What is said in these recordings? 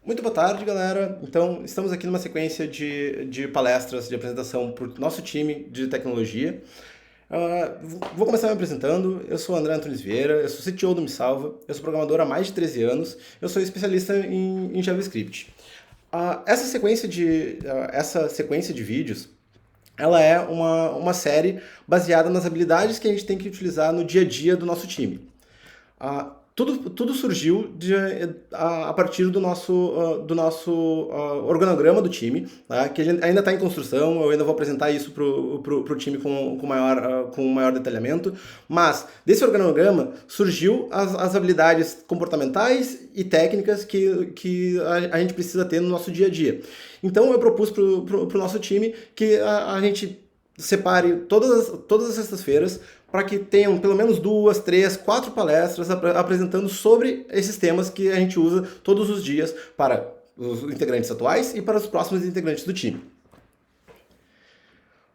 Muito boa tarde, galera. Então, estamos aqui numa sequência de palestras de apresentação por nosso time de tecnologia. Vou começar me apresentando. Eu sou o André Antunes Vieira, eu sou CTO do Me Salva, eu sou programador há mais de 13 anos, eu sou especialista em JavaScript. Essa sequência de vídeos, ela é uma série baseada nas habilidades que a gente tem que utilizar no dia a dia do nosso time. Tudo surgiu a partir do nosso organograma do time, tá? Que ainda está em construção. Eu ainda vou apresentar isso pro time com maior detalhamento, mas desse organograma surgiu as habilidades comportamentais e técnicas que a gente precisa ter no nosso dia a dia. Então eu propus pro nosso time que a gente separe todas as sextas-feiras para que tenham pelo menos 2, 3, 4 palestras apresentando sobre esses temas que a gente usa todos os dias para os integrantes atuais e para os próximos integrantes do time.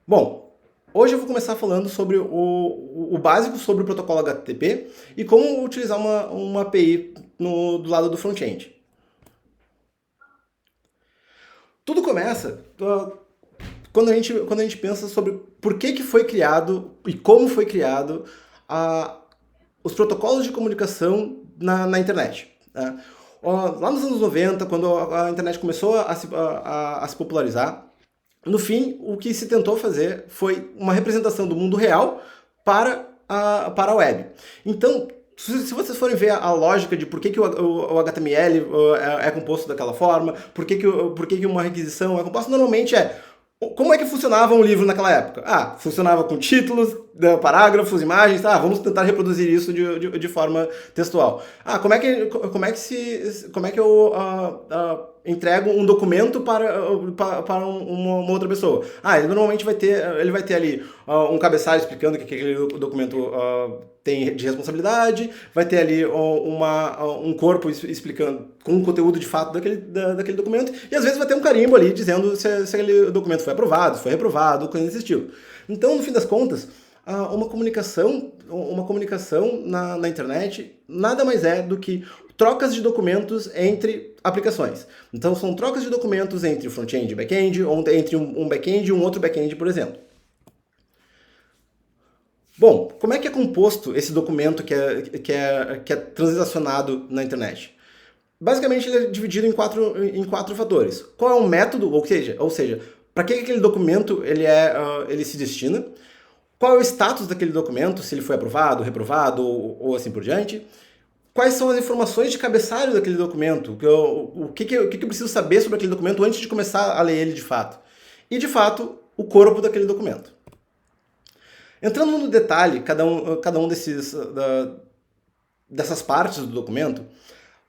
Bom, hoje eu vou começar falando sobre o básico sobre o protocolo HTTP e como utilizar uma API do lado do front-end. Tudo começa quando a gente pensa sobre por que foi criado e como foi criado os protocolos de comunicação na internet. Né? Lá nos anos 90, quando a internet começou a se popularizar, no fim, o que se tentou fazer foi uma representação do mundo real para a web. Então, se vocês forem ver a lógica de por que o HTML é composto daquela forma, por que uma requisição é composta, normalmente como é que funcionava um livro naquela época? Funcionava com títulos, parágrafos, imagens, vamos tentar reproduzir isso de forma textual. Como é que eu entrego um documento para uma outra pessoa? Ele normalmente vai ter ali um cabeçalho explicando o que aquele documento tem de responsabilidade, vai ter ali um corpo explicando com o conteúdo de fato daquele documento, e às vezes vai ter um carimbo ali dizendo se aquele documento foi aprovado, se foi reprovado, coisa desse estilo. Então, no fim das contas, uma comunicação na internet nada mais é do que trocas de documentos entre aplicações. Então, são trocas de documentos entre o front-end e back-end, ou entre um back-end e um outro back-end, por exemplo. Bom, como é que é composto esse documento que é transacionado na internet? Basicamente, ele é dividido em quatro fatores. Qual é o método, ou seja, para que aquele documento ele se destina? Qual é o status daquele documento, se ele foi aprovado, reprovado ou assim por diante? Quais são as informações de cabeçalho daquele documento? O que eu preciso saber sobre aquele documento antes de começar a ler ele de fato? E, de fato, o corpo daquele documento. Entrando no detalhe, cada um dessas partes do documento,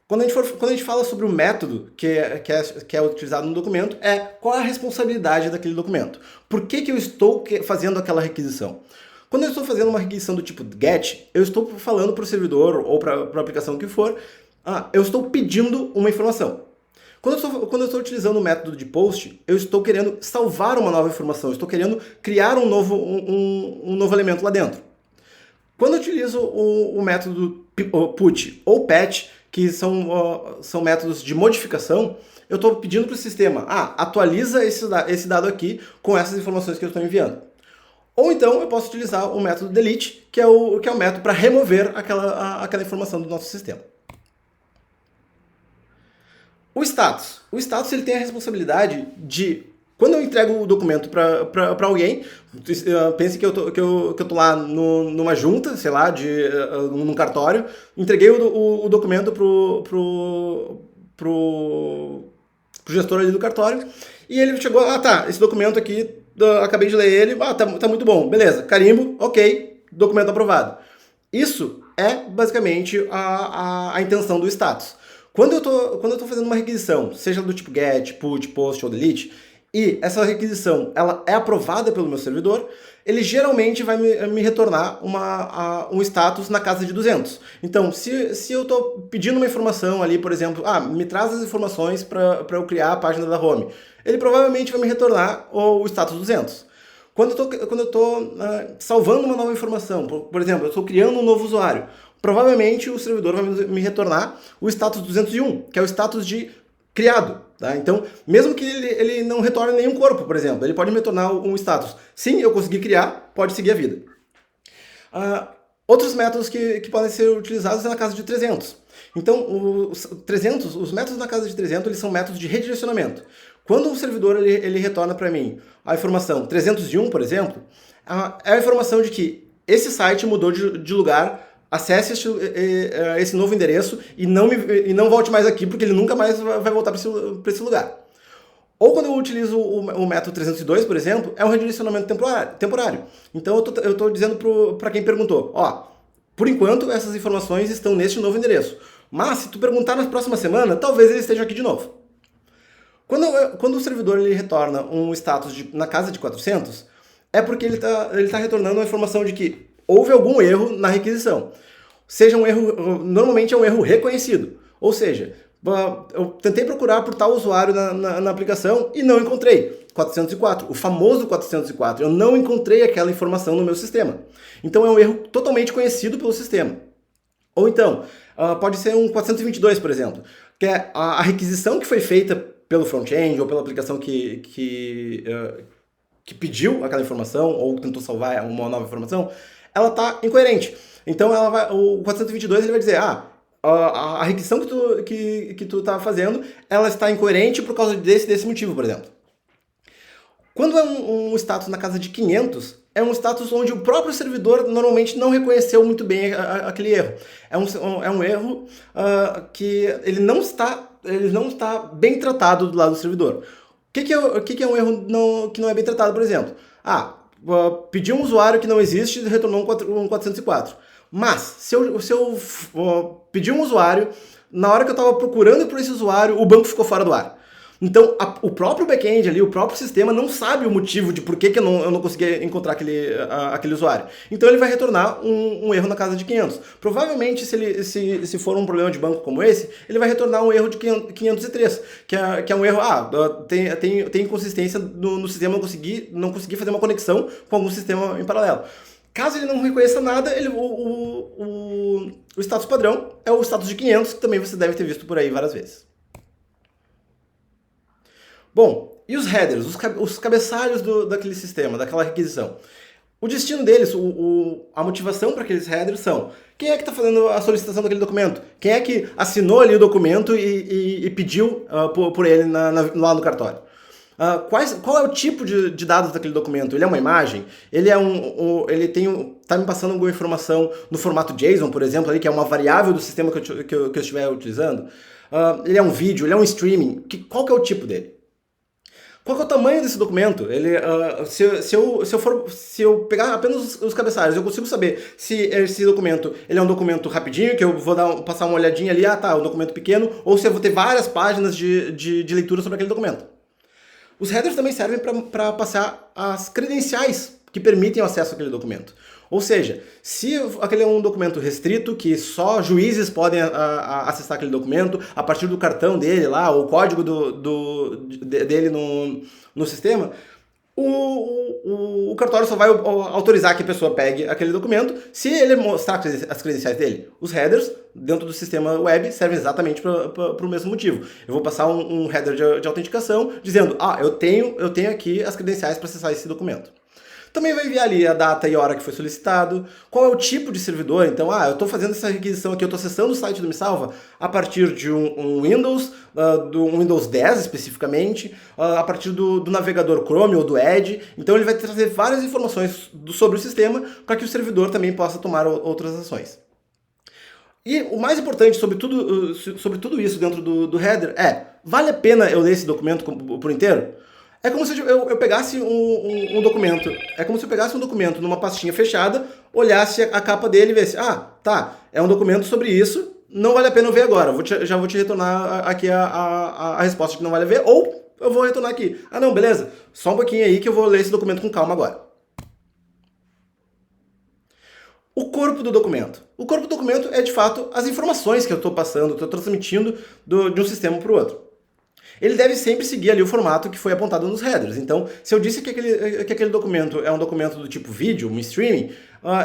quando a gente fala sobre o método que é utilizado no documento, qual é a responsabilidade daquele documento? Por que eu estou fazendo aquela requisição? Quando eu estou fazendo uma requisição do tipo GET, eu estou falando para o servidor ou para a aplicação que for, eu estou pedindo uma informação. Quando eu estou utilizando o método de POST, eu estou querendo salvar uma nova informação, eu estou querendo criar um novo elemento lá dentro. Quando eu utilizo o método PUT ou PATCH, que são métodos de modificação, eu estou pedindo para o sistema, atualiza esse dado aqui com essas informações que eu estou enviando. Ou então eu posso utilizar o método delete, que é o método para remover aquela informação do nosso sistema. O status ele tem a responsabilidade de, quando eu entrego o documento para alguém, pense que eu tô lá numa junta, sei lá, num cartório, entreguei o documento pro gestor ali do cartório, e ele chegou, esse documento aqui, acabei de ler ele, tá muito bom, beleza, carimbo, ok, documento aprovado. Isso é basicamente a intenção do status. Quando eu tô fazendo uma requisição, seja do tipo GET, PUT, POST ou DELETE, e essa requisição ela é aprovada pelo meu servidor, ele geralmente vai me retornar um status na casa de 200. Então, se eu estou pedindo uma informação ali, por exemplo, me traz as informações para eu criar a página da home, ele provavelmente vai me retornar o status 200. Quando eu estou salvando uma nova informação, por exemplo, eu estou criando um novo usuário, provavelmente o servidor vai me retornar o status 201, que é o status de criado. Tá? Então, mesmo que ele não retorne nenhum corpo, por exemplo, ele pode me retornar um status. Sim, eu consegui criar, pode seguir a vida. Outros métodos que podem ser utilizados é na casa de 300. Então, os métodos na casa de 300 eles são métodos de redirecionamento. Quando um servidor ele retorna para mim a informação 301, por exemplo, é a informação de que esse site mudou de lugar, acesse esse novo endereço e não volte mais aqui, porque ele nunca mais vai voltar para esse lugar. Ou quando eu utilizo o método 302, por exemplo, é um redirecionamento temporário. Então eu estou dizendo para quem perguntou, ó, por enquanto essas informações estão neste novo endereço. Mas se tu perguntar na próxima semana, talvez eles estejam aqui de novo. Quando o servidor ele retorna um status na casa de 400, é porque ele tá retornando uma informação de que houve algum erro na requisição. Seja um erro, normalmente é um erro reconhecido. Ou seja, eu tentei procurar por tal usuário na aplicação e não encontrei. 404, o famoso 404. Eu não encontrei aquela informação no meu sistema. Então é um erro totalmente conhecido pelo sistema. Ou então, pode ser um 422, por exemplo, que é a requisição que foi feita pelo front-end ou pela aplicação que pediu aquela informação ou tentou salvar uma nova informação, ela está incoerente. Então o 422 ele vai dizer, a requisição que tu está fazendo, ela está incoerente por causa desse motivo, por exemplo. Quando é um status na casa de 500, é um status onde o próprio servidor normalmente não reconheceu muito bem aquele erro. É um erro que ele não está bem tratado do lado do servidor. O que é um erro que não é bem tratado, por exemplo? Pedi um usuário que não existe e retornou um 404. Mas, se eu pedir um usuário, na hora que eu estava procurando por esse usuário, o banco ficou fora do ar. Então, o próprio back-end ali, o próprio sistema não sabe o motivo de por que eu não conseguia encontrar aquele usuário. Então, ele vai retornar um erro na casa de 500. Provavelmente, se for um problema de banco como esse, ele vai retornar um erro de 503, que é um erro, tem inconsistência no sistema, não consegui fazer uma conexão com algum sistema em paralelo. Caso ele não reconheça nada, o status padrão é o status de 500, que também você deve ter visto por aí várias vezes. Bom, e os headers, os cabeçalhos daquele sistema, daquela requisição? O destino deles, a motivação para aqueles headers são: quem é que está fazendo a solicitação daquele documento? Quem é que assinou ali o documento e pediu por ele lá no cartório? Qual é o tipo de dados daquele documento? Ele é uma imagem? Ele está me passando alguma informação no formato JSON, por exemplo, ali, que é uma variável do sistema que eu estiver utilizando? Ele é um vídeo? Ele é um streaming? Qual que é o tipo dele? Qual que é o tamanho desse documento? Se eu pegar apenas os cabeçalhos, eu consigo saber se esse documento ele é um documento rapidinho, que eu vou passar uma olhadinha ali, um documento pequeno, ou se eu vou ter várias páginas de leitura sobre aquele documento. Os headers também servem para passar as credenciais que permitem o acesso àquele documento. Ou seja, se aquele é um documento restrito, que só juízes podem acessar aquele documento, a partir do cartão dele lá, o código dele no sistema, o cartório só vai autorizar que a pessoa pegue aquele documento se ele mostrar as credenciais dele. Os headers, dentro do sistema web, servem exatamente para o mesmo motivo. Eu vou passar um header de autenticação dizendo, eu tenho aqui as credenciais para acessar esse documento. Também vai enviar ali a data e a hora que foi solicitado, qual é o tipo de servidor. Então, eu estou fazendo essa requisição aqui, eu estou acessando o site do MeSalva a partir de um Windows, do Windows 10 especificamente, a partir do navegador Chrome ou do Edge. Então ele vai trazer várias informações sobre o sistema para que o servidor também possa tomar outras ações. E o mais importante sobre tudo isso dentro do header vale a pena eu ler esse documento por inteiro? É como se eu pegasse um documento. É como se eu pegasse um documento numa pastinha fechada, olhasse a capa dele e visse, é um documento sobre isso, não vale a pena eu ver agora. Já vou te retornar aqui a resposta que não vale a ver, ou eu vou retornar aqui. Não, beleza, só um pouquinho aí que eu vou ler esse documento com calma agora. O corpo do documento. O corpo do documento é, de fato, as informações que eu estou passando, estou transmitindo de um sistema para o outro. Ele deve sempre seguir ali o formato que foi apontado nos headers. Então, se eu disse que aquele documento é um documento do tipo vídeo, um streaming,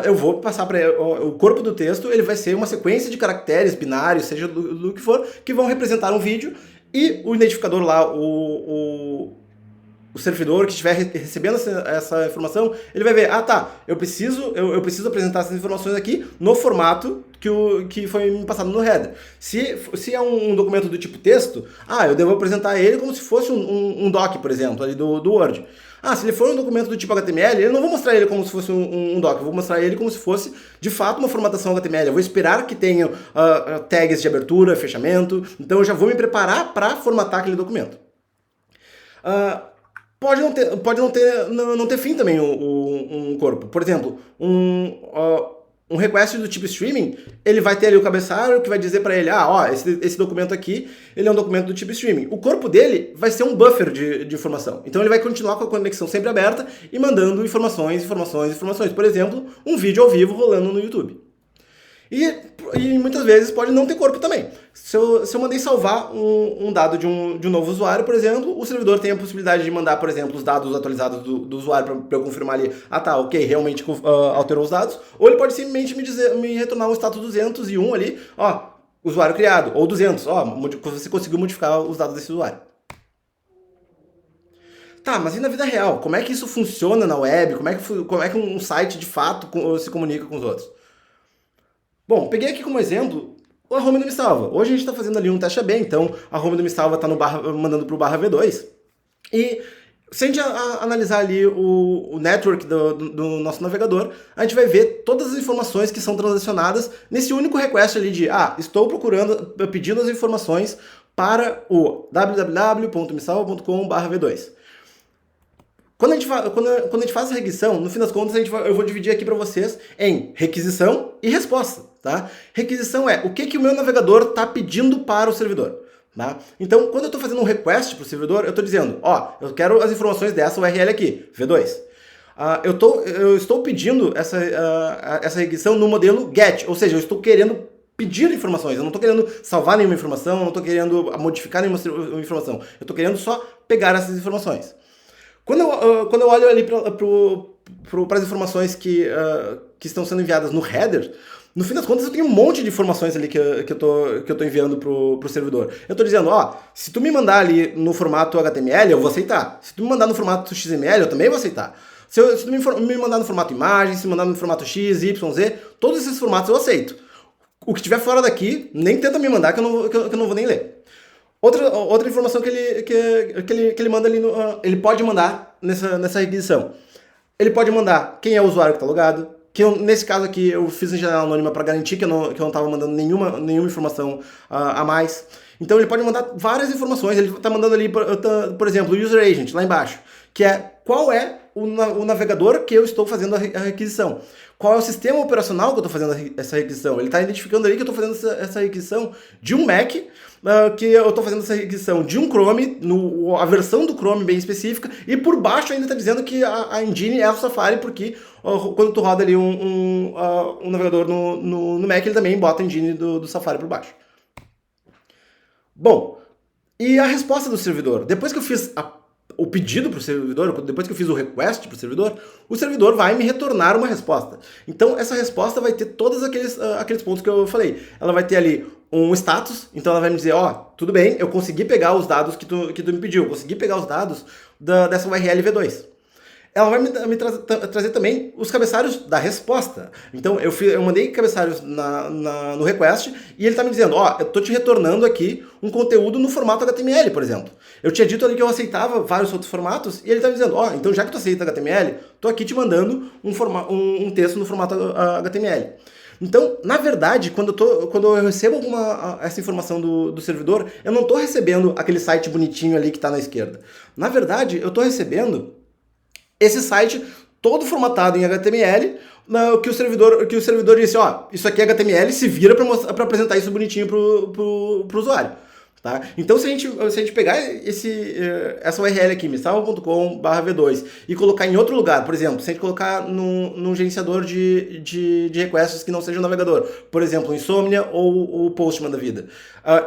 eu vou passar para o corpo do texto, ele vai ser uma sequência de caracteres binários, seja do que for, que vão representar um vídeo, e o identificador lá, o servidor que estiver recebendo essa informação, ele vai ver, eu preciso apresentar essas informações aqui no formato que foi me passado no header. Se é um documento do tipo texto, eu devo apresentar ele como se fosse um doc, por exemplo, ali do Word. Se ele for um documento do tipo HTML, eu não vou mostrar ele como se fosse um doc, eu vou mostrar ele como se fosse, de fato, uma formatação HTML. Eu vou esperar que tenha tags de abertura, fechamento, então eu já vou me preparar para formatar aquele documento. Pode não ter fim também um corpo. Por exemplo, um request do tipo streaming, ele vai ter ali o cabeçalho que vai dizer para ele, esse documento aqui, ele é um documento do tipo streaming. O corpo dele vai ser um buffer de informação. Então ele vai continuar com a conexão sempre aberta e mandando informações. Por exemplo, um vídeo ao vivo rolando no YouTube. E muitas vezes pode não ter corpo também. Se eu mandei salvar um dado de um novo usuário, por exemplo, o servidor tem a possibilidade de mandar, por exemplo, os dados atualizados do usuário para eu confirmar ali, ok, realmente alterou os dados, ou ele pode simplesmente me retornar um status 201 ali, usuário criado, ou 200, você conseguiu modificar os dados desse usuário. Mas e na vida real? Como é que isso funciona na web? Como é que um site de fato se comunica com os outros? Bom, peguei aqui como exemplo a home do Me Salva. Hoje a gente está fazendo ali um teste AB, então a home do Me Salva está mandando para o /v2. E se a gente analisar ali o network do nosso navegador, a gente vai ver todas as informações que são transacionadas nesse único request ali de estou pedindo as informações para o www.mesalva.com/v2. Quando a gente faz essa requisição, no fim das contas, eu vou dividir aqui para vocês em requisição e resposta. Tá? Requisição é o que o meu navegador está pedindo para o servidor. Tá? Então, quando eu estou fazendo um request para o servidor, eu estou dizendo, eu quero as informações dessa URL aqui, V2. Eu estou pedindo essa requisição no modelo GET, ou seja, eu estou querendo pedir informações, eu não estou querendo salvar nenhuma informação, eu não estou querendo modificar nenhuma informação, eu estou querendo só pegar essas informações. Quando eu olho ali para as informações que estão sendo enviadas no header, no fim das contas eu tenho um monte de informações ali que eu tô enviando pro servidor. Eu estou dizendo, se tu me mandar ali no formato HTML, eu vou aceitar. Se tu me mandar no formato XML, eu também vou aceitar. Se tu me mandar no formato imagem, se me mandar no formato X, Y, Z, todos esses formatos eu aceito. O que estiver fora daqui, nem tenta me mandar que eu não vou nem ler. Outra informação que ele manda ali, ele pode mandar nessa requisição. Ele pode mandar quem é o usuário que está logado, nesse caso aqui eu fiz em janela anônima para garantir que eu não estava mandando nenhuma informação a mais. Então ele pode mandar várias informações, ele está mandando ali, por exemplo, o user agent lá embaixo, que é qual é o navegador que eu estou fazendo a requisição. Qual é o sistema operacional que eu estou fazendo essa requisição? Ele está identificando ali que eu estou fazendo essa requisição de um Mac, que eu estou fazendo essa requisição de um Chrome, a versão do Chrome bem específica, e por baixo ainda está dizendo que a engine é o Safari, porque quando tu roda ali um navegador no Mac, ele também bota a engine do Safari por baixo. Bom, e a resposta do servidor? Depois que eu fiz o pedido para o servidor, depois que eu fiz o request para o servidor vai me retornar uma resposta. Então essa resposta vai ter todos aqueles pontos que eu falei. Ela vai ter ali um status, então ela vai me dizer, tudo bem, eu consegui pegar os dados que tu me pediu, eu consegui pegar os dados dessa URL V2. Ela vai me trazer também os cabeçalhos da resposta. Então eu mandei cabeçalhos no request e ele está me dizendo, eu estou te retornando aqui um conteúdo no formato HTML, por exemplo. Eu tinha dito ali que eu aceitava vários outros formatos e ele está me dizendo, então já que tu aceita HTML, estou aqui te mandando um texto no formato HTML. Então, na verdade, quando eu recebo essa informação do servidor, eu não estou recebendo aquele site bonitinho ali que está na esquerda. Na verdade, eu estou recebendo esse site todo formatado em HTML, que o servidor disse, isso aqui é HTML, se vira para apresentar isso bonitinho pro usuário. Tá? Então, se a gente pegar essa URL aqui, mesalva.com/v2, e colocar em outro lugar, por exemplo, se a gente colocar num gerenciador de requests que não seja o navegador, por exemplo, o Insomnia ou o Postman da vida, a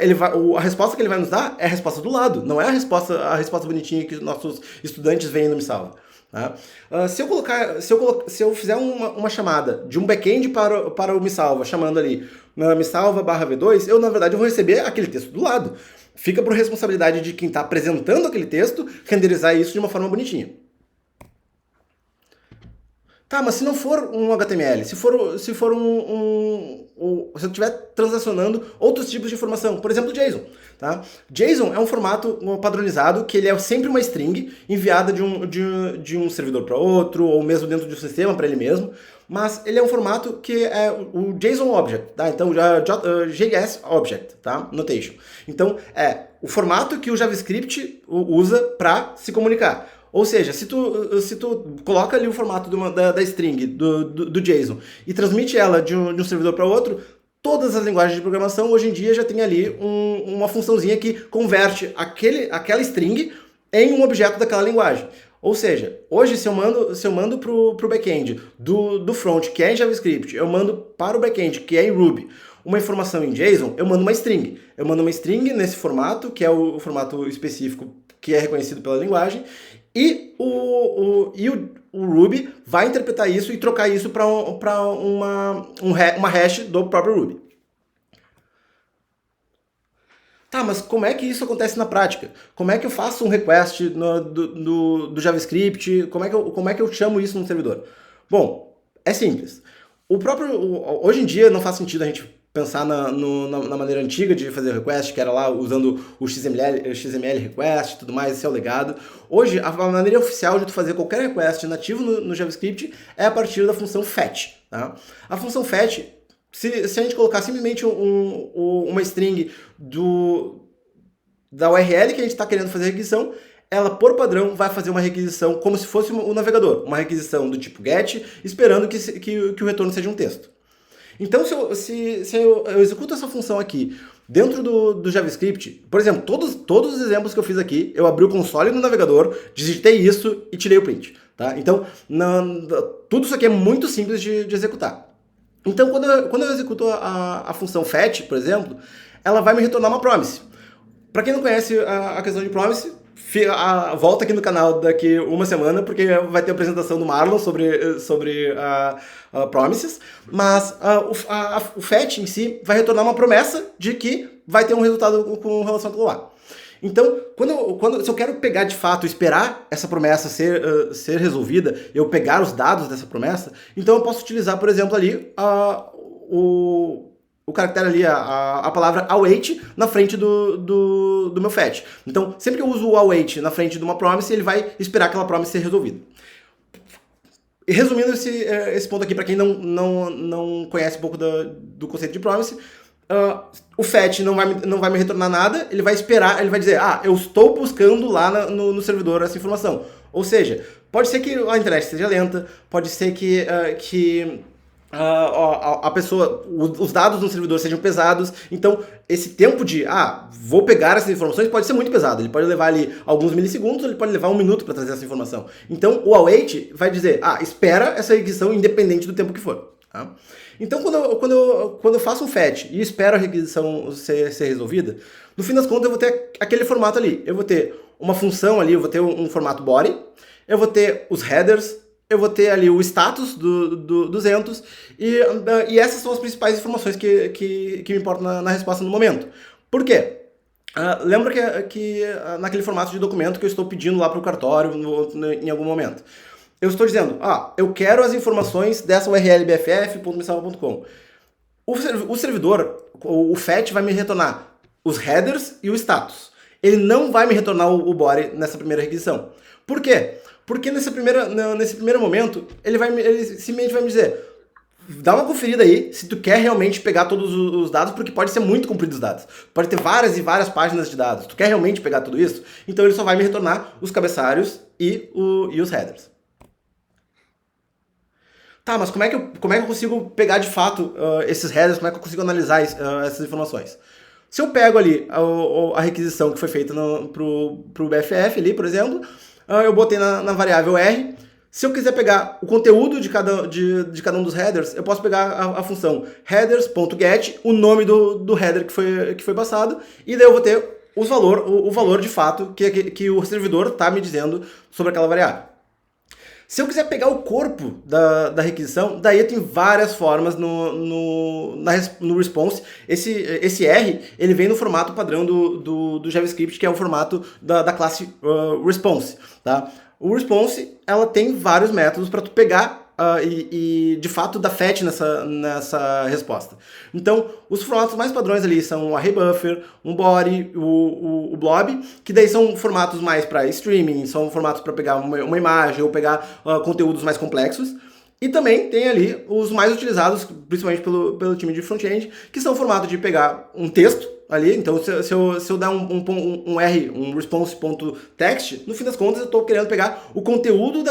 resposta que ele vai nos dar é a resposta do lado, não é a resposta bonitinha que os nossos estudantes veem no Me Salva. Tá? Se eu fizer uma chamada de um back-end para o Me Salva, chamando ali Me Salva /v2, eu na verdade vou receber aquele texto do lado. Fica por responsabilidade de quem está apresentando aquele texto renderizar isso de uma forma bonitinha. Tá, mas se não for um HTML, se eu estiver transacionando outros tipos de informação, por exemplo, JSON, tá? JSON é um formato padronizado que ele é sempre uma string enviada de um servidor para outro, ou mesmo dentro de um sistema para ele mesmo, mas ele é um formato que é o JSON Object, tá? Então, JS Object, tá? Notation. Então, é o formato que o JavaScript usa para se comunicar. Ou seja, se tu coloca ali o formato da string, do JSON, e transmite ela de um servidor para outro, todas as linguagens de programação hoje em dia já tem ali uma funçãozinha que converte aquela string em um objeto daquela linguagem. Ou seja, hoje se eu mando pro back-end do front, que é em JavaScript, eu mando para o back-end, que é em Ruby, uma informação em JSON, eu mando uma string. Eu mando uma string nesse formato, que é o formato específico que é reconhecido pela linguagem, e o Ruby vai interpretar isso e trocar isso para uma hash do próprio Ruby. Tá, mas como é que isso acontece na prática? Como é que eu faço um request do JavaScript? Como é que eu chamo isso no servidor? Bom, é simples. Hoje em dia não faz sentido a gente pensar na maneira antiga de fazer request, que era lá usando o XML request e tudo mais, esse é o legado. Hoje, a maneira oficial de tu fazer qualquer request nativo no JavaScript é a partir da função fetch. Tá? A função fetch, se a gente colocar simplesmente uma string da URL que a gente está querendo fazer requisição, ela, por padrão, vai fazer uma requisição como se fosse o navegador, uma requisição do tipo GET, esperando que o retorno seja um texto. Então, se eu executo essa função aqui dentro do JavaScript, por exemplo, todos os exemplos que eu fiz aqui, eu abri o console no navegador, digitei isso e tirei o print. Tá? Então, tudo isso aqui é muito simples de executar. Então, quando eu executo a função fetch, por exemplo, ela vai me retornar uma promise. Para quem não conhece a questão de promise, volta aqui no canal daqui uma semana, porque vai ter a apresentação do Marlon sobre promises, mas o fetch em si vai retornar uma promessa de que vai ter um resultado com relação àquilo lá. Então, se eu quero pegar de fato, esperar essa promessa ser resolvida, eu pegar os dados dessa promessa, então eu posso utilizar, por exemplo, ali o caractere ali, a palavra await na frente do meu fetch. Então, sempre que eu uso o await na frente de uma promise, ele vai esperar aquela promise ser resolvida. E resumindo esse ponto aqui, para quem não conhece um pouco do conceito de promise, o fetch não vai me retornar nada, ele vai esperar, ele vai dizer, eu estou buscando lá no servidor essa informação. Ou seja, pode ser que a internet seja lenta, pode ser que a pessoa, os dados no servidor sejam pesados, então esse tempo de, vou pegar essas informações pode ser muito pesado, ele pode levar ali alguns milissegundos, ele pode levar 1 minuto para trazer essa informação. Então o await vai dizer, espera essa requisição independente do tempo que for. Tá? Então quando eu faço um fetch e espero a requisição ser resolvida, no fim das contas eu vou ter aquele formato ali, eu vou ter uma função ali, eu vou ter um formato body, eu vou ter os headers, eu vou ter ali o status dos entos, e essas são as principais informações que me importam na resposta no momento. Por quê? Lembra que naquele formato de documento que eu estou pedindo lá para o cartório em algum momento. Eu estou dizendo, eu quero as informações dessa URL bff.missava.com. O servidor, o fetch, vai me retornar os headers e o status. Ele não vai me retornar o body nessa primeira requisição. Por quê? Porque nesse primeiro momento, ele simplesmente vai me dizer, dá uma conferida aí se tu quer realmente pegar todos os dados, porque pode ser muito comprido os dados. Pode ter várias e várias páginas de dados. Tu quer realmente pegar tudo isso? Então ele só vai me retornar os cabeçalhos e os headers. Tá, mas como é que eu consigo pegar de fato esses headers? Como é que eu consigo analisar essas informações? Se eu pego ali a requisição que foi feita pro BFF ali, por exemplo, eu botei na variável R. Se eu quiser pegar o conteúdo de cada um dos headers, eu posso pegar a função headers.get, o nome do header que foi passado, e daí eu vou ter o valor de fato que o servidor está me dizendo sobre aquela variável. Se eu quiser pegar o corpo da requisição, daí tem várias formas no response. Esse R, ele vem no formato padrão do JavaScript, que é o formato da classe response, tá? O response, ela tem vários métodos para tu pegar de fato dar fetch nessa resposta. Então, os formatos mais padrões ali são o array-buffer, um body, o blob, que daí são formatos mais para streaming, são formatos para pegar uma imagem ou pegar conteúdos mais complexos. E também tem ali os mais utilizados, principalmente pelo time de front-end, que são o formato de pegar um texto ali. Então, se eu dar um R, um response.text, no fim das contas eu estou querendo pegar o conteúdo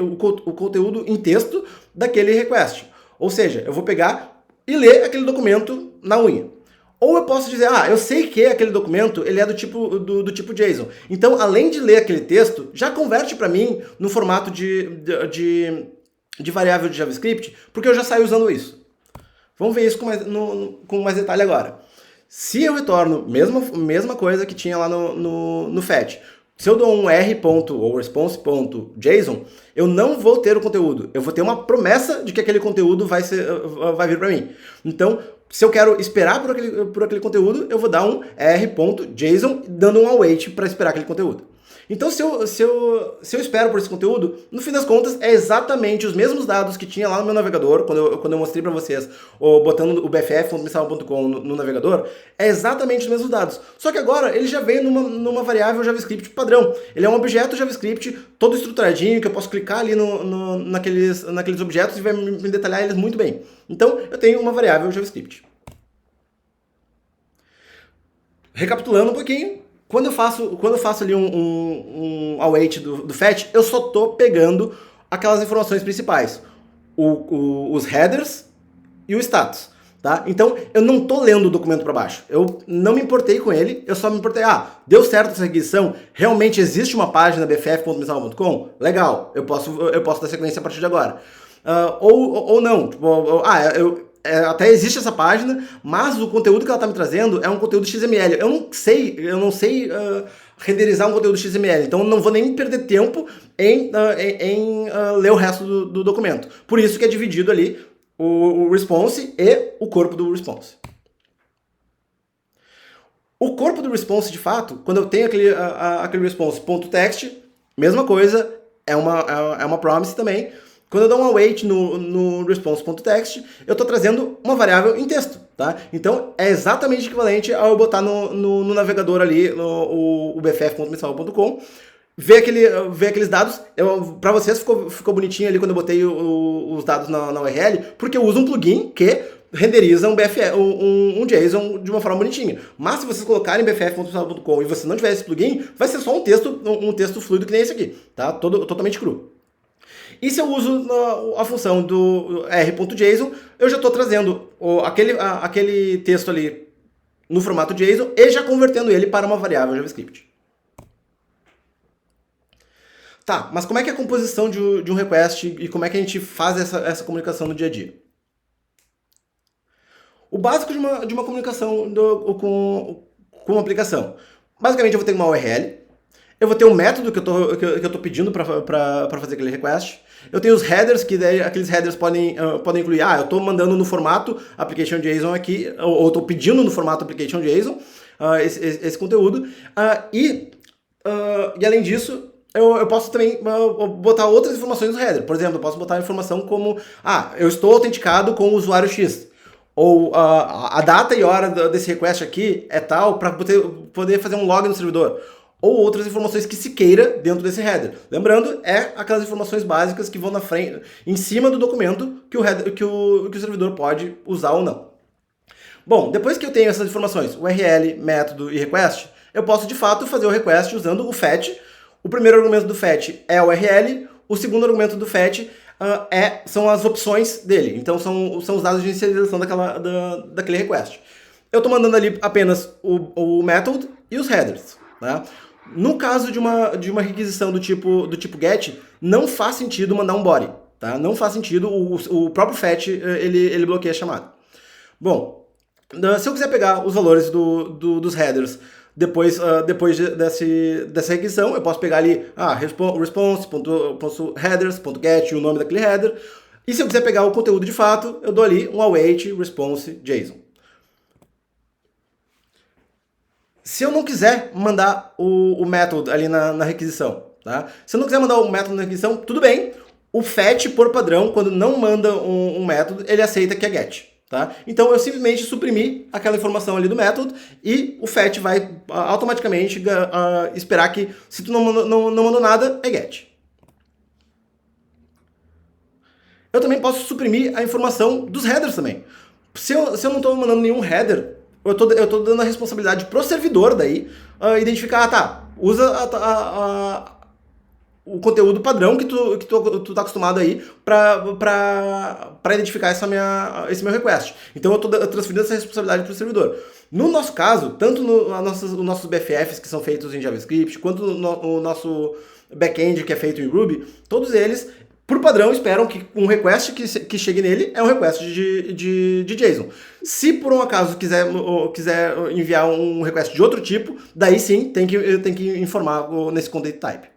o conteúdo em texto daquele request. Ou seja, eu vou pegar e ler aquele documento na unha. Ou eu posso dizer, eu sei que aquele documento ele é do tipo JSON. Então, além de ler aquele texto, já converte para mim no formato de variável de JavaScript, porque eu já saio usando isso. Vamos ver isso com mais detalhe agora. Se eu retorno mesma coisa que tinha lá no fetch, se eu dou um r. ou response.json, eu não vou ter o conteúdo. Eu vou ter uma promessa de que aquele conteúdo vai vir para mim. Então, se eu quero esperar por aquele conteúdo, eu vou dar um r.json dando um await para esperar aquele conteúdo. Então, se eu espero por esse conteúdo, no fim das contas, é exatamente os mesmos dados que tinha lá no meu navegador, quando eu mostrei para vocês, botando o bff.missal.com no navegador, é exatamente os mesmos dados. Só que agora, ele já vem numa variável JavaScript padrão. Ele é um objeto JavaScript todo estruturadinho, que eu posso clicar ali naqueles objetos e vai me detalhar eles muito bem. Então, eu tenho uma variável JavaScript. Recapitulando um pouquinho, quando eu faço ali um await do fetch, eu só estou pegando aquelas informações principais. Os headers e o status. Tá? Então, eu não estou lendo o documento para baixo. Eu não me importei com ele, eu só me importei, deu certo essa requisição? Realmente existe uma página bff.missal.com? Legal, eu posso dar sequência a partir de agora. Ou não, até existe essa página, mas o conteúdo que ela está me trazendo é um conteúdo XML. Eu não sei renderizar um conteúdo XML, então eu não vou nem perder tempo em ler o resto do documento. Por isso que é dividido ali o response e o corpo do response. O corpo do response, de fato, quando eu tenho aquele response.text, mesma coisa, é uma promise também. Quando eu dou um await no response.text, eu estou trazendo uma variável em texto, tá? Então, é exatamente equivalente ao eu botar no navegador ali, o bff.missal.com, ver aqueles dados. Para vocês ficou bonitinho ali quando eu botei os dados na URL, porque eu uso um plugin que renderiza um JSON de uma forma bonitinha. Mas se vocês colocarem bff.missal.com e você não tiver esse plugin, vai ser só um texto fluido que nem esse aqui, tá? Totalmente cru. E se eu uso a função do r.json, eu já estou trazendo aquele texto ali no formato JSON e já convertendo ele para uma variável JavaScript. Tá, mas como é que é a composição de um request e como é que a gente faz essa comunicação no dia a dia? O básico de uma comunicação com uma aplicação. Basicamente eu vou ter uma URL, eu vou ter um método que eu tô pedindo para fazer aquele request. Eu tenho os headers, que daí aqueles headers podem incluir, eu estou mandando no formato application.json aqui, ou estou pedindo no formato application.json esse conteúdo. E além disso, eu posso também botar outras informações no header. Por exemplo, eu posso botar informação como, eu estou autenticado com o usuário X. Ou a data e hora desse request aqui é tal para poder fazer um log no servidor. Ou outras informações que se queira dentro desse header. Lembrando, aquelas informações básicas que vão na frente, em cima do documento que o servidor pode usar ou não. Bom, depois que eu tenho essas informações, URL, método e request, eu posso de fato fazer o request usando o fetch. O primeiro argumento do fetch é a URL, o segundo argumento do fetch são as opções dele. Então são os dados de inicialização daquele request. Eu estou mandando ali apenas o method e os headers. Né? No caso de uma requisição do tipo get, não faz sentido mandar um body. Tá? Não faz sentido, o próprio fetch ele bloqueia a chamada. Bom, se eu quiser pegar os valores dos headers dessa requisição, eu posso pegar ali response.headers.get, o nome daquele header. E se eu quiser pegar o conteúdo de fato, eu dou ali um await response JSON. Se eu não quiser mandar o método ali na requisição, tá? Se eu não quiser mandar o método na requisição, tudo bem. O fetch, por padrão, quando não manda um método, ele aceita que é get. Tá? Então eu simplesmente suprimi aquela informação ali do método e o fetch vai automaticamente esperar que se tu não mandou nada, é get. Eu também posso suprimir a informação dos headers também. Se eu não estou mandando nenhum header, eu tô dando a responsabilidade pro servidor daí identificar, usa o conteúdo padrão que tu tá acostumado aí para identificar esse meu request. Então eu tô transferindo essa responsabilidade pro servidor. No nosso caso, tanto os nossos BFFs que são feitos em JavaScript, quanto o nosso back-end que é feito em Ruby, todos eles, por padrão, esperam que um request que chegue nele é um request de JSON. Se por um acaso quiser enviar um request de outro tipo, daí sim tem que informar nesse content type.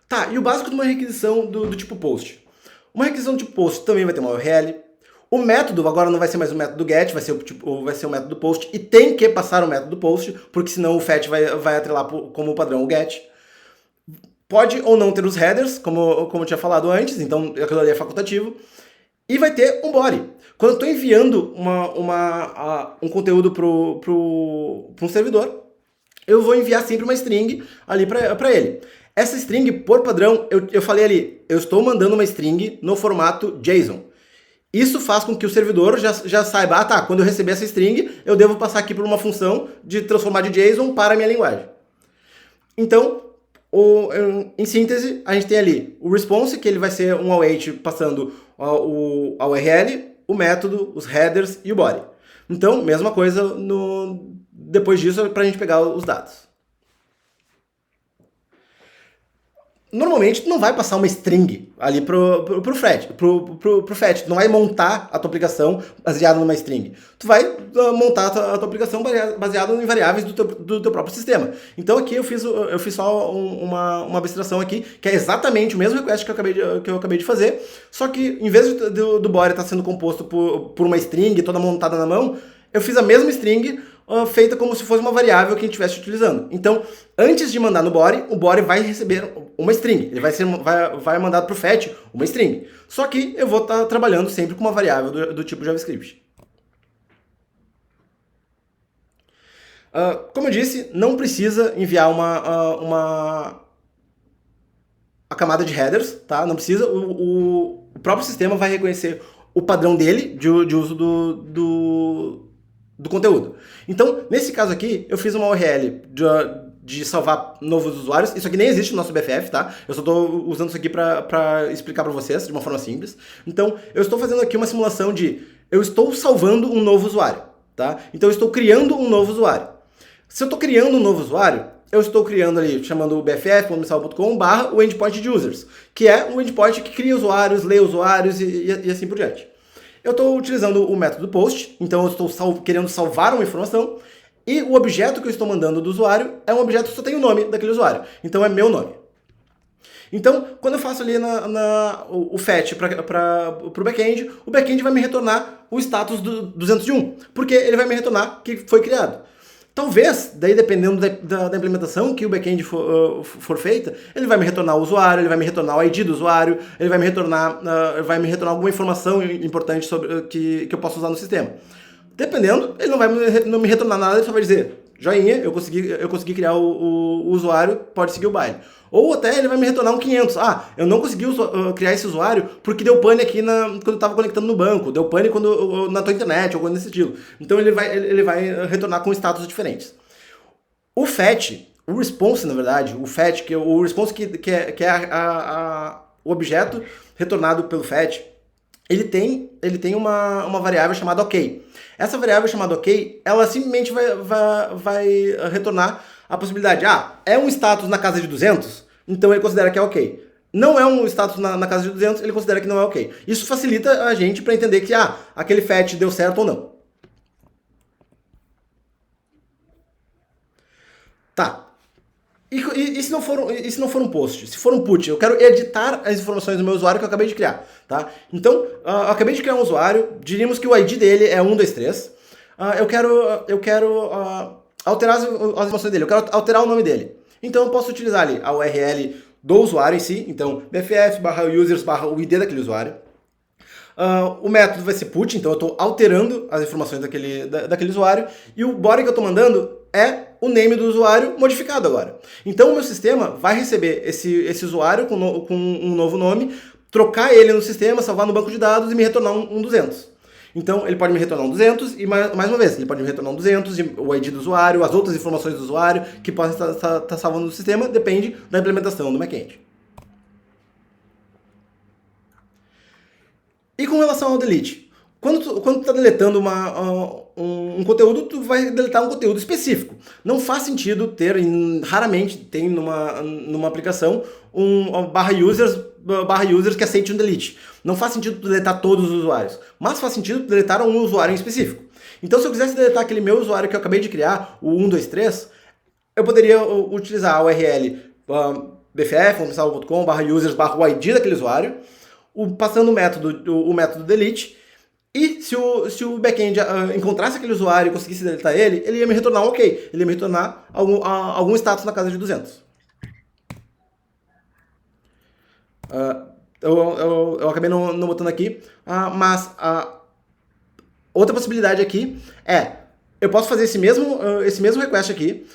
Tá, e o básico de uma requisição do tipo post. Uma requisição do tipo post também vai ter uma URL. O método agora não vai ser mais o método get, vai ser o método post, e tem que passar o método post, porque senão o fetch vai atrelar como padrão o get. Pode ou não ter os headers, como eu tinha falado antes, então aquilo ali é facultativo. E vai ter um body. Quando eu estou enviando um conteúdo para um servidor, eu vou enviar sempre uma string ali para ele. Essa string, por padrão, eu falei ali, eu estou mandando uma string no formato JSON. Isso faz com que o servidor já saiba, quando eu receber essa string, eu devo passar aqui por uma função de transformar de JSON para a minha linguagem. Então, em síntese, a gente tem ali o response, que ele vai ser um await passando a URL, o método, os headers e o body. Então, mesma coisa depois disso para a gente pegar os dados. Normalmente, tu não vai passar uma string ali pro fetch. Tu não vai montar a tua aplicação baseada numa string. Tu vai montar a tua aplicação baseada em variáveis do teu próprio sistema. Então aqui eu fiz só uma abstração aqui, que é exatamente o mesmo request que eu acabei de fazer, só que em vez do body estar sendo composto por uma string toda montada na mão, eu fiz a mesma string feita como se fosse uma variável que a gente estivesse utilizando. Então, antes de mandar no body, o body vai receber uma string. Ele vai mandar para o fetch uma string. Só que eu vou estar trabalhando sempre com uma variável do tipo JavaScript. Como eu disse, não precisa enviar a camada de headers, tá? Não precisa. O próprio sistema vai reconhecer o padrão dele de uso do conteúdo. Então, nesse caso aqui, eu fiz uma URL de salvar novos usuários. Isso aqui nem existe no nosso BFF, tá? Eu só estou usando isso aqui para explicar para vocês de uma forma simples. Então, eu estou fazendo aqui uma simulação eu estou salvando um novo usuário, tá? Então, eu estou criando um novo usuário. Se eu estou criando um novo usuário, eu estou criando ali, chamando o bff.missal.com/, o endpoint de users, que é um endpoint que cria usuários, lê usuários e assim por diante. Eu estou utilizando o método post, então eu estou querendo salvar uma informação, e o objeto que eu estou mandando do usuário é um objeto que só tem o nome daquele usuário, então é meu nome. Então, quando eu faço ali o fetch para o back-end, o back-end vai me retornar o status do 201, porque ele vai me retornar que foi criado. Talvez, daí dependendo da implementação que o back-end for feita, ele vai me retornar o usuário, ele vai me retornar o ID do usuário, ele vai me retornar alguma informação importante que eu possa usar no sistema. Dependendo, ele não me retornar nada, ele só vai dizer, joinha, eu consegui criar o usuário, pode seguir o baile. Ou até ele vai me retornar um 500. Eu não consegui criar esse usuário porque deu pane aqui quando eu estava conectando no banco, deu pane na tua internet, ou coisa desse estilo. Então ele vai retornar com status diferentes. O fetch, o response, na verdade, o fetch, o response que é o objeto retornado pelo fetch, ele tem uma variável chamada OK. Essa variável chamada OK, ela simplesmente vai retornar a possibilidade, é um status na casa de 200, então ele considera que é OK. Não é um status na casa de 200, ele considera que não é OK. Isso facilita a gente para entender que aquele fetch deu certo ou não. Tá. E se não for um post? Se for um put, eu quero editar as informações do meu usuário que eu acabei de criar, tá? Então, eu acabei de criar um usuário, diríamos que o ID dele é 123. Eu quero alterar as informações dele, eu quero alterar o nome dele. Então, eu posso utilizar ali a URL do usuário em si, então bff/users/o ID daquele usuário. O método vai ser put, então eu estou alterando as informações daquele usuário, e o body que eu estou mandando é o name do usuário modificado agora. Então o meu sistema vai receber esse usuário com um novo nome, trocar ele no sistema, salvar no banco de dados e me retornar um 200. Então ele pode me retornar um 200 e mais uma vez, ele pode me retornar um 200, o ID do usuário, as outras informações do usuário que podem estar salvando no sistema, depende da implementação do backend. E com relação ao delete? Quando tu tá deletando um conteúdo, tu vai deletar um conteúdo específico. Não faz sentido ter, raramente tem numa aplicação, um /users que aceite um delete. Não faz sentido tu deletar todos os usuários, mas faz sentido tu deletar um usuário em específico. Então se eu quisesse deletar aquele meu usuário que eu acabei de criar, o 123, eu poderia utilizar a URL bff.com/users/o ID daquele usuário, passando o método delete, e se o backend encontrasse aquele usuário e conseguisse deletar ele ia me retornar um ok, ele ia me retornar algum status na casa de 200. Eu acabei não botando aqui, mas outra possibilidade aqui eu posso fazer esse mesmo request aqui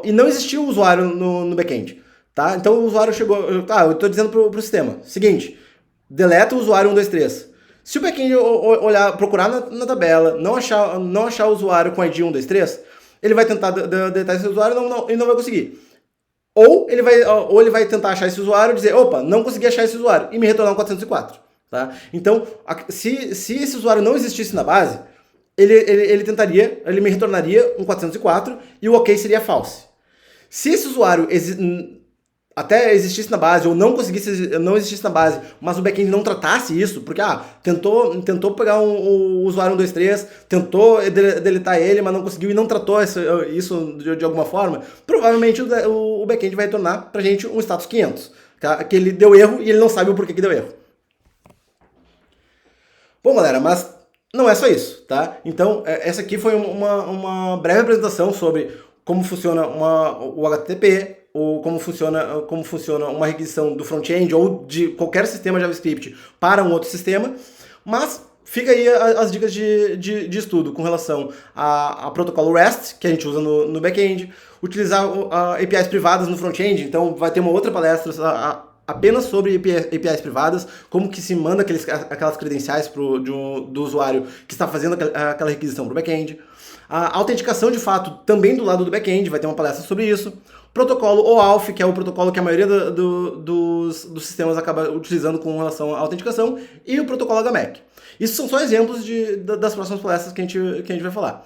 e não existir o usuário no backend. Tá? Então o usuário chegou, eu estou dizendo pro sistema, seguinte, deleta o usuário 123. Se o backend procurar na tabela, não achar o usuário com ID 123, ele vai tentar deletar esse usuário e não vai conseguir. Ou ele vai tentar achar esse usuário e dizer, opa, não consegui achar esse usuário, e me retornar um 404. Tá? Então, se esse usuário não existisse na base, ele me retornaria um 404 e o ok seria false. Se esse usuário até existisse na base, ou não existisse na base, mas o backend não tratasse isso, porque tentou pegar um usuário 123, tentou deletar ele, mas não conseguiu e não tratou isso de alguma forma, provavelmente o backend vai retornar pra gente um status 500, tá? Que ele deu erro e ele não sabe o porquê que deu erro. Bom, galera, mas não é só isso, tá? Então, essa aqui foi uma breve apresentação sobre como funciona o HTTP, ou como funciona uma requisição do front-end ou de qualquer sistema JavaScript para um outro sistema, mas fica aí as dicas de estudo com relação a protocolo REST, que a gente usa no back-end, utilizar APIs privadas no front-end, então vai ter uma outra palestra apenas sobre APIs privadas, como que se manda aquelas credenciais do usuário que está fazendo aquela requisição para o back-end. A autenticação, de fato, também do lado do back-end, vai ter uma palestra sobre isso. Protocolo OAuth, que é o protocolo que a maioria dos sistemas acaba utilizando com relação à autenticação, e o protocolo HMAC. Isso são só exemplos das próximas palestras que a gente vai falar.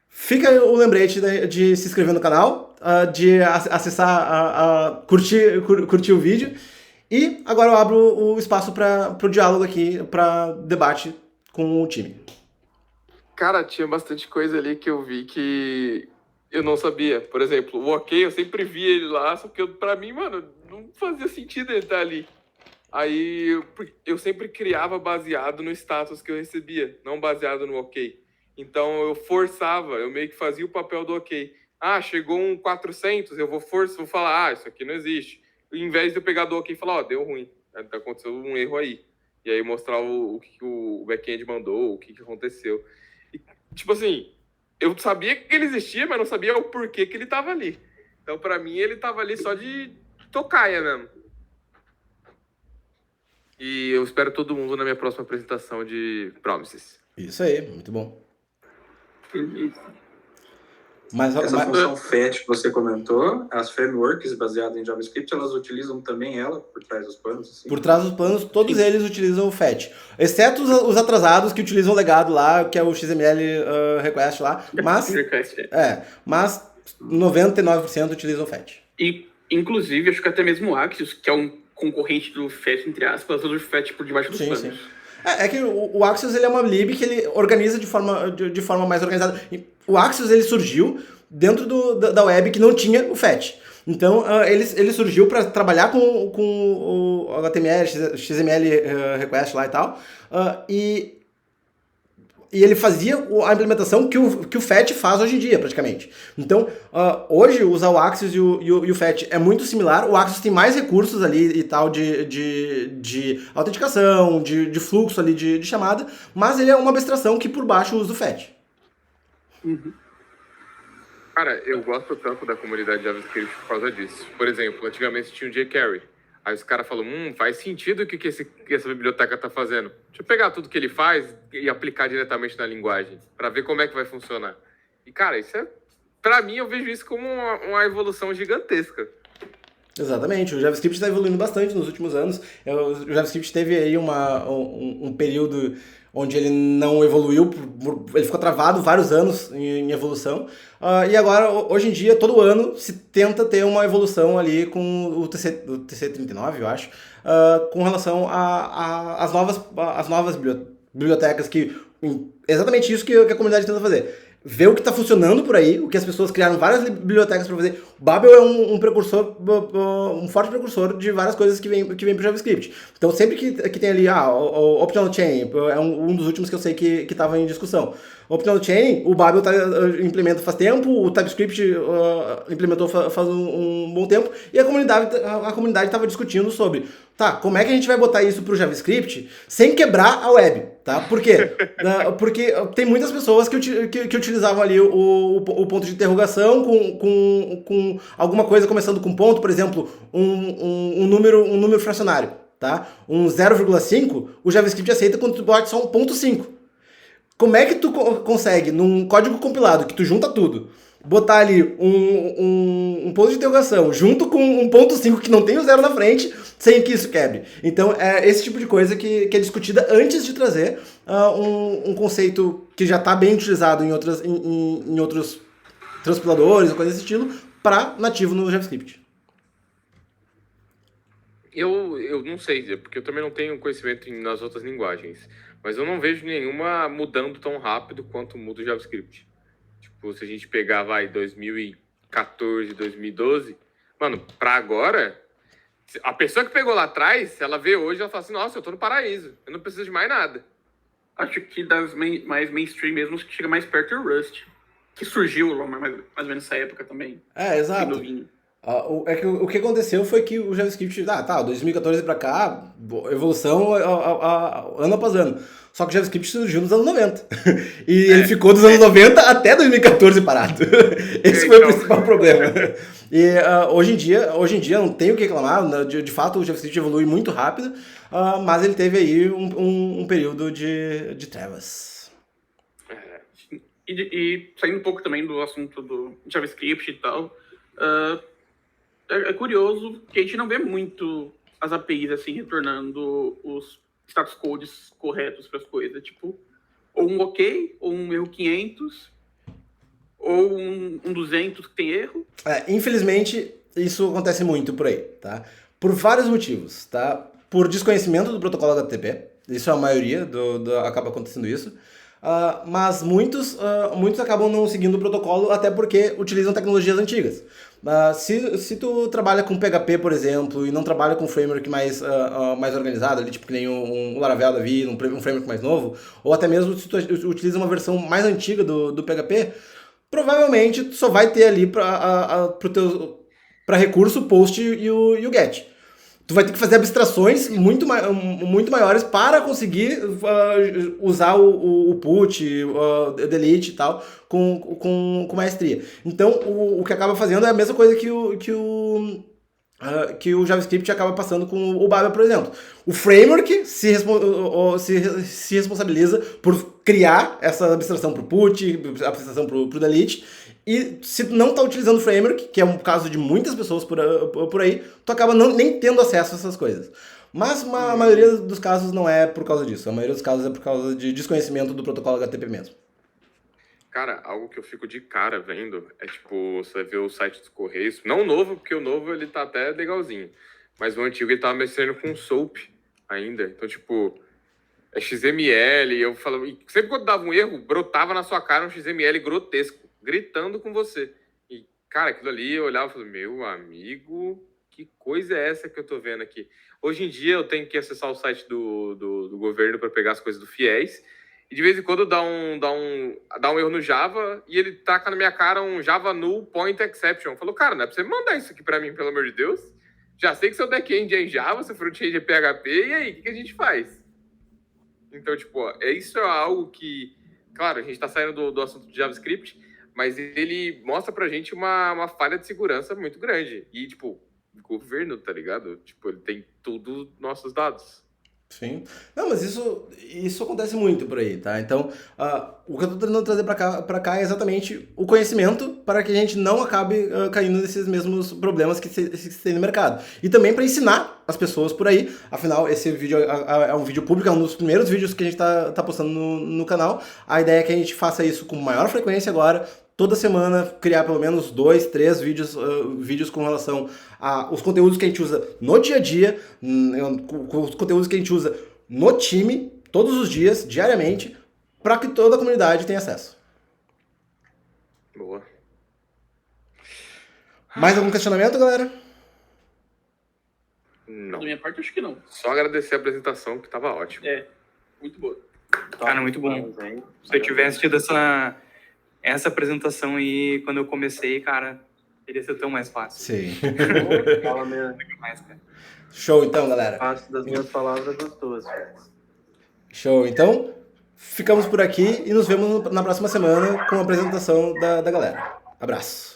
Fica o lembrete de se inscrever no canal, de acessar, curtir o vídeo. E agora eu abro o espaço para o diálogo aqui, para debate com o time. Cara, tinha bastante coisa ali que eu vi que eu não sabia. Por exemplo, o ok, eu sempre vi ele lá, só que pra mim, mano, não fazia sentido ele estar ali. Aí eu sempre criava baseado no status que eu recebia, não baseado no ok. Então eu forçava, eu meio que fazia o papel do ok. Chegou um 400, eu vou falar, isso aqui não existe. Em vez de eu pegar do ok e falar, deu ruim, aconteceu um erro aí. E aí mostrar o que o back-end mandou, o que aconteceu. E, tipo assim, eu sabia que ele existia, mas não sabia o porquê que ele tava ali. Então, pra mim, ele tava ali só de tocaia mesmo. E eu espero todo mundo na minha próxima apresentação de Promises. Isso aí, muito bom. Essa função FET que você comentou, as frameworks baseadas em JavaScript, elas utilizam também ela por trás dos panos? Assim? Por trás dos panos, todos eles utilizam o FET. Exceto os atrasados que utilizam o legado lá, que é o XML request lá. Mas 99% utilizam o FET. E, inclusive, acho que até mesmo o Axios, que é um concorrente do FET, entre aspas, usa o FET por debaixo dos panos. Sim. É que o Axios ele é uma lib que ele organiza de forma mais organizada. O Axios ele surgiu dentro da web que não tinha o fetch. Então, ele surgiu para trabalhar com o HTML, XML request lá e tal, e ele fazia a implementação que o fetch faz hoje em dia, praticamente. Então, hoje, usar o Axios e o fetch é muito similar. O Axios tem mais recursos ali e tal de autenticação, de fluxo ali de chamada, mas ele é uma abstração que por baixo usa o fetch. Uhum. Cara, eu gosto tanto da comunidade JavaScript por causa disso. Por exemplo, antigamente tinha o jQuery. Aí os caras falam, faz sentido o que essa biblioteca tá fazendo. Deixa eu pegar tudo que ele faz e aplicar diretamente na linguagem, para ver como é que vai funcionar. E, cara, isso pra mim, eu vejo isso como uma evolução gigantesca. Exatamente, o JavaScript está evoluindo bastante nos últimos anos. O JavaScript teve aí um período onde ele não evoluiu, ele ficou travado vários anos em evolução, e agora, hoje em dia, todo ano se tenta ter uma evolução ali com o TC39, eu acho, com relação às novas bibliotecas, exatamente isso que a comunidade tenta fazer. Ver o que está funcionando por aí, o que as pessoas criaram várias bibliotecas para fazer. O Babel é um precursor, um forte precursor de várias coisas que vem para o JavaScript. Então, sempre que tem ali, o Optional Chain, é um dos últimos que eu sei que estava em discussão. O Optional Chain, o Babel implementa faz tempo, o TypeScript implementou faz um bom tempo, e a comunidade estava discutindo sobre, como é que a gente vai botar isso para o JavaScript sem quebrar a web, tá? Por quê? Porque tem muitas pessoas que utilizavam ali o ponto de interrogação com alguma coisa começando com ponto, por exemplo, um número fracionário, tá? Um 0,5, o JavaScript aceita quando tu bota só um ponto 5. Como é que tu consegue, num código compilado, que tu junta tudo, botar ali um ponto de interrogação junto com um ponto 5 que não tem o zero na frente, sem que isso quebre? Então, é esse tipo de coisa que é discutida antes de trazer um conceito que já está bem utilizado em outros transpiladores ou coisa desse estilo, para nativo no JavaScript. Eu não sei, porque eu também não tenho conhecimento nas outras linguagens, mas eu não vejo nenhuma mudando tão rápido quanto muda o JavaScript. Tipo, se a gente pegar, 2014, 2012, mano, pra agora, a pessoa que pegou lá atrás, ela vê hoje, ela fala assim, nossa, eu tô no paraíso, eu não preciso de mais nada. Acho que das mais mainstream mesmo, que chega mais perto é o Rust, que surgiu mais ou menos nessa época também. Exato. O que aconteceu foi que o JavaScript, 2014 pra cá, evolução ano após ano. Só que o JavaScript surgiu nos anos 90. E ele ficou dos anos 90 até 2014 parado. Esse foi o principal problema. E hoje em dia não tem o que reclamar. De fato, o JavaScript evolui muito rápido, mas ele teve aí um período de trevas. E saindo um pouco também do assunto do JavaScript e tal, é curioso que a gente não vê muito as APIs assim retornando os status codes corretos para as coisas, tipo, ou um OK, ou um erro 500, ou um 200 que tem erro. Infelizmente, isso acontece muito por aí, tá? Por vários motivos, tá? Por desconhecimento do protocolo HTTP, isso é a maioria, acaba acontecendo isso. Mas muitos acabam não seguindo o protocolo até porque utilizam tecnologias antigas. Se tu trabalha com PHP, por exemplo, e não trabalha com um framework mais organizado, ali, tipo que nem um Laravel da vida, um framework mais novo, ou até mesmo se tu utiliza uma versão mais antiga do PHP, provavelmente tu só vai ter ali para recurso o post e o get. Tu vai ter que fazer abstrações muito maiores para conseguir usar o put, o delete e tal, com maestria. Então, o que acaba fazendo é a mesma coisa que o JavaScript acaba passando com o Babel, por exemplo. O framework se responsabiliza por criar essa abstração para o put, abstração para o delete. E se tu não está utilizando o framework, que é um caso de muitas pessoas por aí, tu acaba nem tendo acesso a essas coisas. Mas a maioria dos casos não é por causa disso. A maioria dos casos é por causa de desconhecimento do protocolo HTTP mesmo. Cara, algo que eu fico de cara vendo é, tipo, você vê o site dos Correios. Não o novo, porque o novo ele tá até legalzinho. Mas o antigo ele tava mexendo com SOAP ainda. Então, tipo, é XML. E eu falo, sempre quando dava um erro, brotava na sua cara um XML grotesco, gritando com você. E, cara, aquilo ali eu olhava e falei, meu amigo, que coisa é essa que eu tô vendo aqui? Hoje em dia eu tenho que acessar o site do governo para pegar as coisas do FIES. E de vez em quando dá um erro no Java e ele taca na minha cara um Java null point exception. Falou, cara, não é pra você mandar isso aqui pra mim, pelo amor de Deus. Já sei que seu back-end é em Java, seu front-end é PHP, e aí, o que a gente faz? Então, tipo, isso é algo que, claro, a gente tá saindo do assunto de JavaScript, mas ele mostra pra gente uma falha de segurança muito grande. E, tipo, o governo, tá ligado? Tipo, ele tem tudo nossos dados. Sim. Não, mas isso acontece muito por aí, tá? Então, o que eu tô tentando trazer pra cá é exatamente o conhecimento para que a gente não acabe caindo nesses mesmos problemas que se tem no mercado. E também para ensinar as pessoas por aí. Afinal, esse vídeo é um vídeo público, é um dos primeiros vídeos que a gente tá postando no canal. A ideia é que a gente faça isso com maior frequência agora, toda semana, criar pelo menos 2, 3 vídeos com relação aos conteúdos que a gente usa no dia a dia, com os conteúdos que a gente usa no time, todos os dias, diariamente, para que toda a comunidade tenha acesso. Boa. Mais algum questionamento, galera? Não. Da minha parte, acho que não. Só agradecer a apresentação, que tava ótimo. Muito boa. Cara, muito bom. Se eu tivesse tido essa apresentação aí quando eu comecei, cara, teria sido tão mais fácil. Sim. Fala mesmo. Mais, cara. Show, então, galera. Fácil das minhas palavras das tuas. Show, então, ficamos por aqui e nos vemos na próxima semana com a apresentação da galera. Abraço.